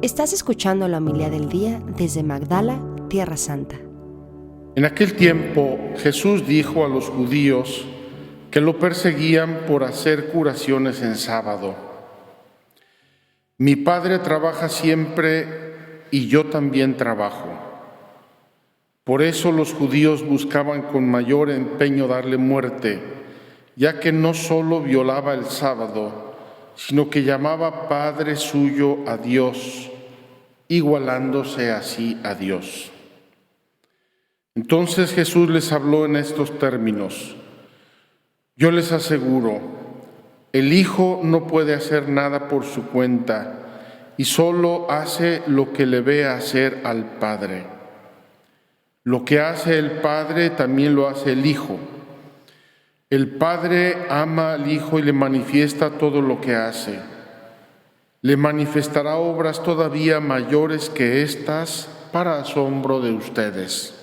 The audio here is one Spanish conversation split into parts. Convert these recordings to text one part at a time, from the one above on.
Estás escuchando la homilía del día desde Magdala, Tierra Santa. En aquel tiempo Jesús dijo a los judíos que lo perseguían por hacer curaciones en sábado: Mi Padre trabaja siempre y yo también trabajo. Por eso los judíos buscaban con mayor empeño darle muerte, ya que no solo violaba el sábado, sino que llamaba Padre suyo a Dios, igualándose así a Dios. Entonces Jesús les habló en estos términos: Yo les aseguro, el Hijo no puede hacer nada por su cuenta y solo hace lo que le ve hacer al Padre. Lo que hace el Padre también lo hace el Hijo. El Padre ama al Hijo y le manifiesta todo lo que hace. Le manifestará obras todavía mayores que estas para asombro de ustedes.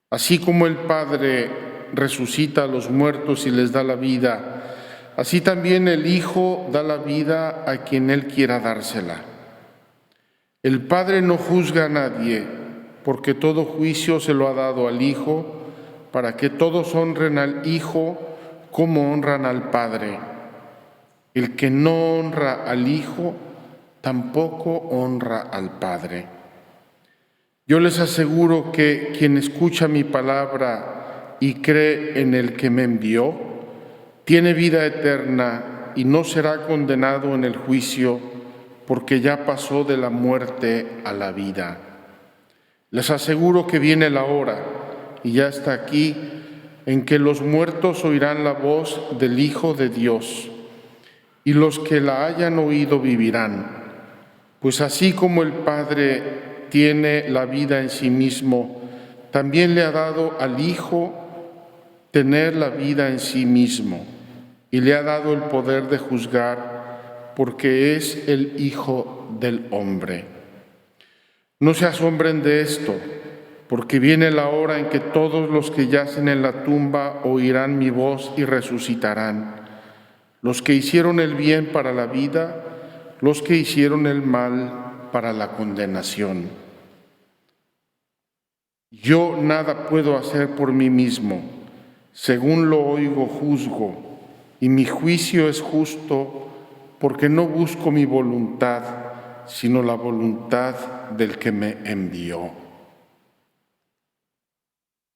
Así como el Padre resucita a los muertos y les da la vida, así también el Hijo da la vida a quien Él quiera dársela. El Padre no juzga a nadie, porque todo juicio se lo ha dado al Hijo, para que todos honren al Hijo como honran al Padre. El que no honra al Hijo, tampoco honra al Padre. Yo les aseguro que quien escucha mi palabra y cree en el que me envió, tiene vida eterna y no será condenado en el juicio, porque ya pasó de la muerte a la vida. Les aseguro que viene la hora, y ya está aquí, en que los muertos oirán la voz del Hijo de Dios, y los que la hayan oído vivirán. Pues así como el Padre tiene la vida en sí mismo, también le ha dado al Hijo tener la vida en sí mismo, y le ha dado el poder de juzgar, porque es el Hijo del Hombre. No se asombren de esto, porque viene la hora en que todos los que yacen en la tumba oirán mi voz y resucitarán. Los que hicieron el bien para la vida, los que hicieron el mal para la condenación. Yo nada puedo hacer por mí mismo, según lo oigo juzgo, y mi juicio es justo, porque no busco mi voluntad, sino la voluntad del que me envió.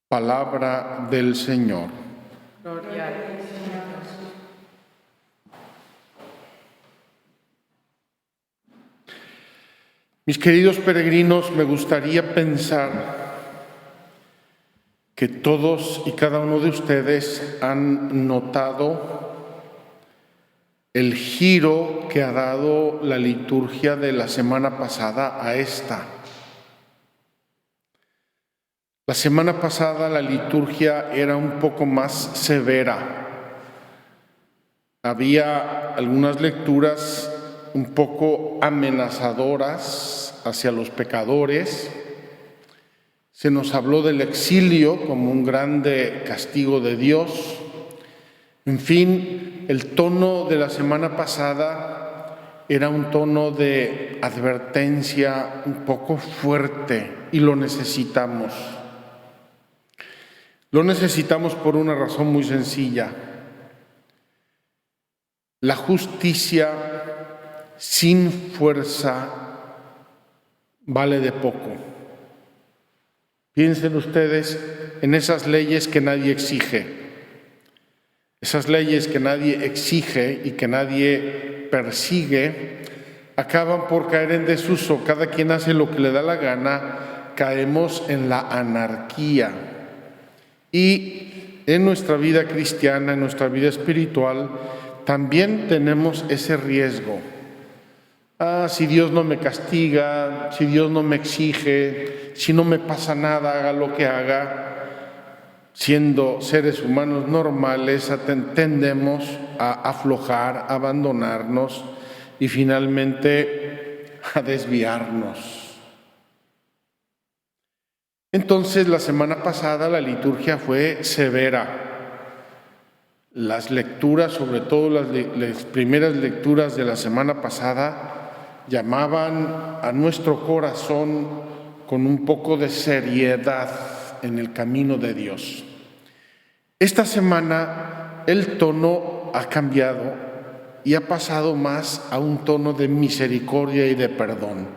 Palabra del Señor. Gloria a ti, Señor Jesús. Mis queridos peregrinos, me gustaría pensar que todos y cada uno de ustedes han notado el giro que ha dado la liturgia de la semana pasada a esta. La semana pasada la liturgia era un poco más severa. Había algunas lecturas un poco amenazadoras hacia los pecadores. Se nos habló del exilio como un grande castigo de Dios. En fin, el tono de la semana pasada era un tono de advertencia un poco fuerte y lo necesitamos. Lo necesitamos por una razón muy sencilla. La justicia sin fuerza vale de poco. Piensen ustedes en esas leyes que nadie exige. Esas leyes que nadie exige y que nadie persigue acaban por caer en desuso. Cada quien hace lo que le da la gana, caemos en la anarquía. Y en nuestra vida cristiana, en nuestra vida espiritual, también tenemos ese riesgo. Si Dios no me castiga, si Dios no me exige, si no me pasa nada, haga lo que haga, siendo seres humanos normales, tendemos a aflojar, a abandonarnos y finalmente a desviarnos. Entonces, la semana pasada la liturgia fue severa. Las lecturas, sobre todo las primeras lecturas de la semana pasada, llamaban a nuestro corazón con un poco de seriedad en el camino de Dios. Esta semana el tono ha cambiado y ha pasado más a un tono de misericordia y de perdón.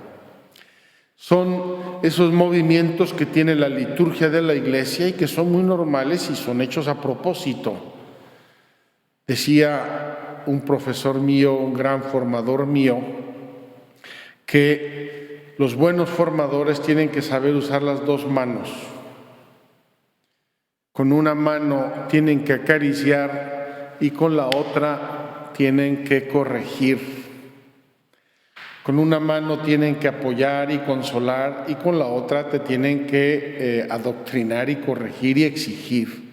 Son esos movimientos que tiene la liturgia de la Iglesia y que son muy normales y son hechos a propósito. Decía un profesor mío, un gran formador mío, que los buenos formadores tienen que saber usar las dos manos. Con una mano tienen que acariciar y con la otra tienen que corregir. Con una mano tienen que apoyar y consolar y con la otra te tienen que adoctrinar y corregir y exigir.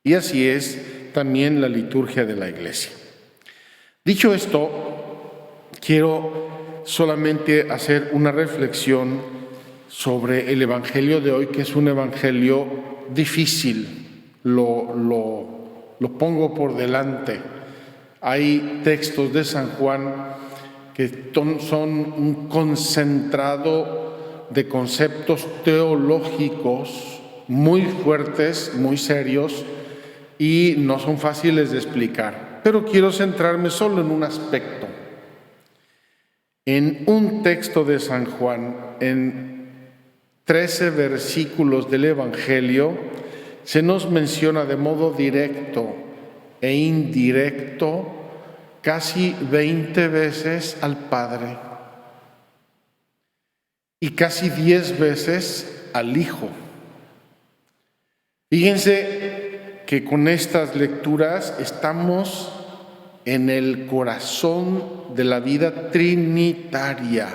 Y así es también la liturgia de la Iglesia. Dicho esto, quiero solamente hacer una reflexión sobre el Evangelio de hoy, que es un Evangelio difícil. Lo pongo por delante. Hay textos de San Juan que son un concentrado de conceptos teológicos muy fuertes, muy serios, y no son fáciles de explicar. Pero quiero centrarme solo en un aspecto. En un texto de San Juan, en 13 versículos del Evangelio, se nos menciona de modo directo e indirecto casi 20 veces al Padre y casi 10 veces al Hijo. Fíjense que con estas lecturas estamos en el corazón de la vida trinitaria,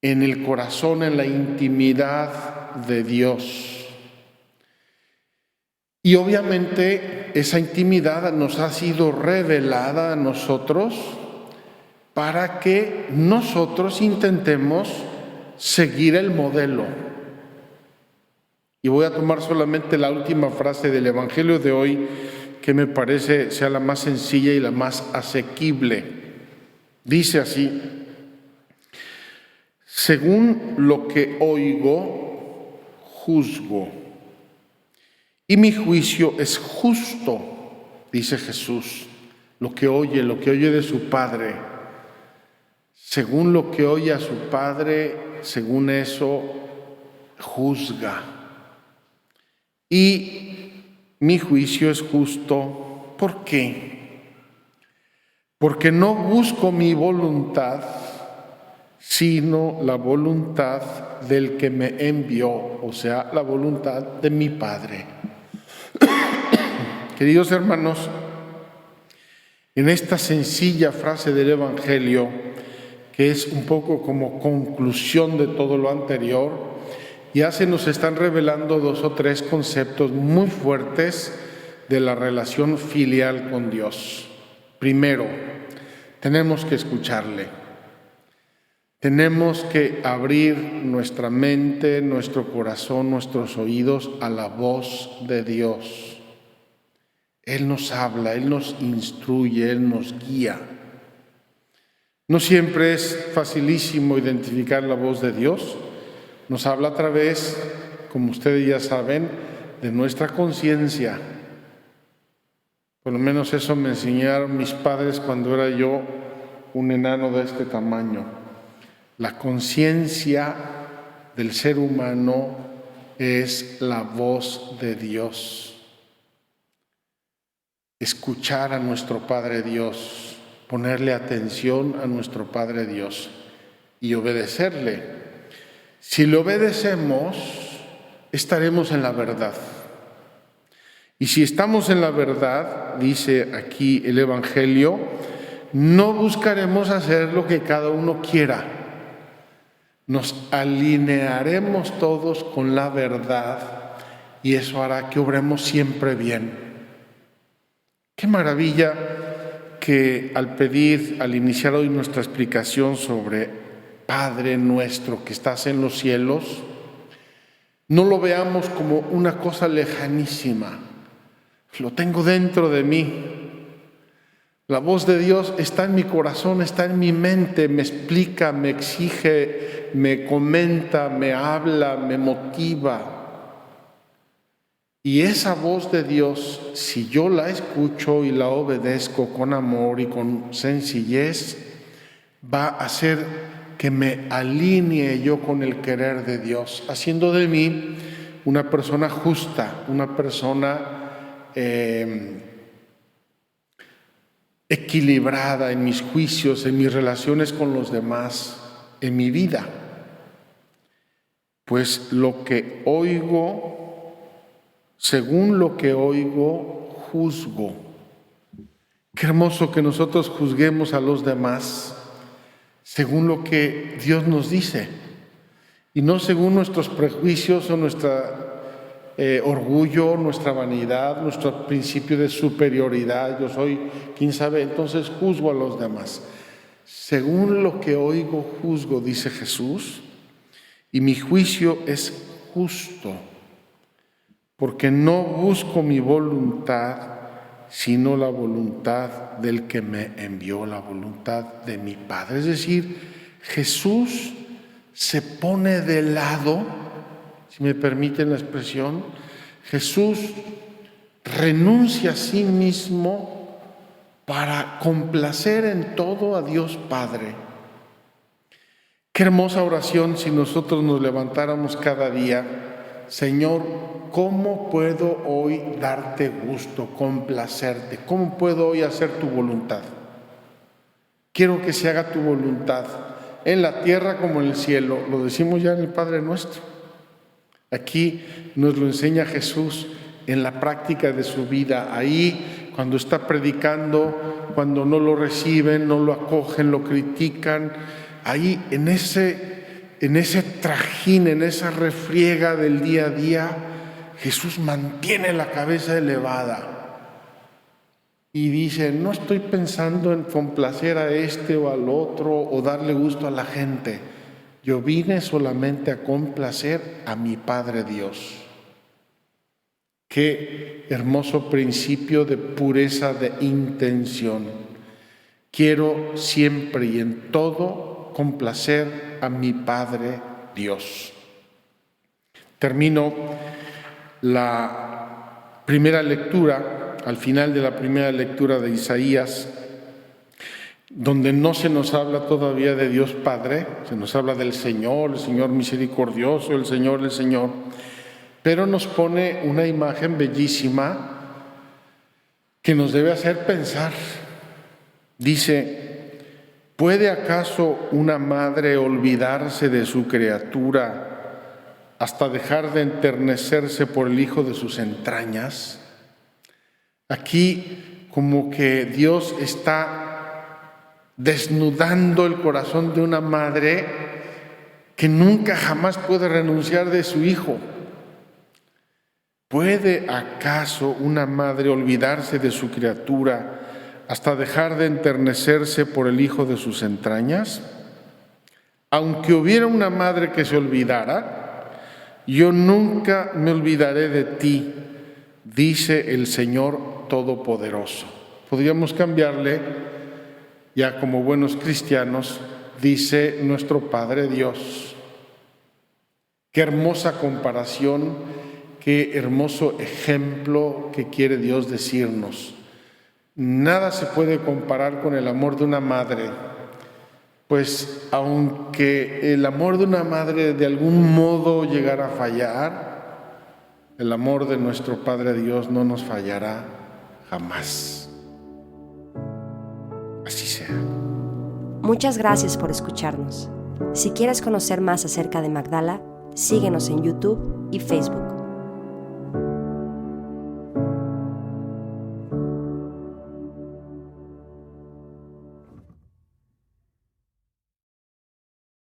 en el corazón, en la intimidad de Dios. Y obviamente esa intimidad nos ha sido revelada a nosotros para que nosotros intentemos seguir el modelo. Y voy a tomar solamente la última frase del Evangelio de hoy, que me parece sea la más sencilla y la más asequible. Dice así: según lo que oigo, juzgo. Y mi juicio es justo, dice Jesús, lo que oye de su Padre. Según lo que oye a su Padre, según eso, juzga. Y mi juicio es justo, ¿por qué? Porque no busco mi voluntad, sino la voluntad del que me envió, o sea, la voluntad de mi Padre. Queridos hermanos, en esta sencilla frase del Evangelio, que es un poco como conclusión de todo lo anterior, ya se nos están revelando 2 o 3 conceptos muy fuertes de la relación filial con Dios. Primero, tenemos que escucharle. Tenemos que abrir nuestra mente, nuestro corazón, nuestros oídos a la voz de Dios. Él nos habla, Él nos instruye, Él nos guía. No siempre es facilísimo identificar la voz de Dios. Nos habla a través, como ustedes ya saben, de nuestra conciencia. Por lo menos eso me enseñaron mis padres cuando era yo un enano de este tamaño. La conciencia del ser humano es la voz de Dios. Escuchar a nuestro Padre Dios, ponerle atención a nuestro Padre Dios y obedecerle. Si le obedecemos, estaremos en la verdad. Y si estamos en la verdad, dice aquí el Evangelio, no buscaremos hacer lo que cada uno quiera. Nos alinearemos todos con la verdad y eso hará que obremos siempre bien. Qué maravilla que al iniciar hoy nuestra explicación sobre Padre nuestro que estás en los cielos, no lo veamos como una cosa lejanísima. Lo tengo dentro de mí. La voz de Dios está en mi corazón, está en mi mente, me explica, me exige, me comenta, me habla, me motiva. Y esa voz de Dios, si yo la escucho y la obedezco con amor y con sencillez, va a hacer que me alinee yo con el querer de Dios, haciendo de mí una persona justa, una persona equilibrada en mis juicios, en mis relaciones con los demás, en mi vida. Pues lo que oigo, según lo que oigo, juzgo. Qué hermoso que nosotros juzguemos a los demás según lo que Dios nos dice y no según nuestros prejuicios o nuestro orgullo, nuestra vanidad, nuestro principio de superioridad. Yo soy quien sabe, entonces juzgo a los demás. Según lo que oigo, juzgo, dice Jesús, y mi juicio es justo, porque no busco mi voluntad, sino la voluntad del que me envió, la voluntad de mi Padre. Es decir, Jesús se pone de lado, si me permiten la expresión, Jesús renuncia a sí mismo para complacer en todo a Dios Padre. Qué hermosa oración si nosotros nos levantáramos cada día: Señor, ¿cómo puedo hoy darte gusto, complacerte? ¿Cómo puedo hoy hacer tu voluntad? Quiero que se haga tu voluntad, en la tierra como en el cielo. Lo decimos ya en el Padre Nuestro. Aquí nos lo enseña Jesús en la práctica de su vida. Ahí, cuando está predicando, cuando no lo reciben, no lo acogen, lo critican, ahí en ese trajín, en esa refriega del día a día, Jesús mantiene la cabeza elevada y dice: no estoy pensando en complacer a este o al otro o darle gusto a la gente. Yo vine solamente a complacer a mi Padre Dios. Qué hermoso principio de pureza de intención. Quiero siempre y en todo complacer a mi Padre Dios. Termino la primera lectura, al final de la primera lectura de Isaías, donde no se nos habla todavía de Dios Padre, se nos habla del Señor, el Señor misericordioso, el Señor, pero nos pone una imagen bellísima que nos debe hacer pensar. Dice: ¿puede acaso una madre olvidarse de su criatura hasta dejar de enternecerse por el hijo de sus entrañas? Aquí como que Dios está desnudando el corazón de una madre que nunca jamás puede renunciar de su hijo. ¿Puede acaso una madre olvidarse de su criatura hasta dejar de enternecerse por el hijo de sus entrañas? Aunque hubiera una madre que se olvidara, yo nunca me olvidaré de ti, dice el Señor Todopoderoso. Podríamos cambiarle, ya como buenos cristianos, dice nuestro Padre Dios. Qué hermosa comparación, qué hermoso ejemplo que quiere Dios decirnos. Nada se puede comparar con el amor de una madre, pues aunque el amor de una madre de algún modo llegara a fallar, el amor de nuestro Padre Dios no nos fallará jamás. Así sea. Muchas gracias por escucharnos. Si quieres conocer más acerca de Magdala, síguenos en YouTube y Facebook.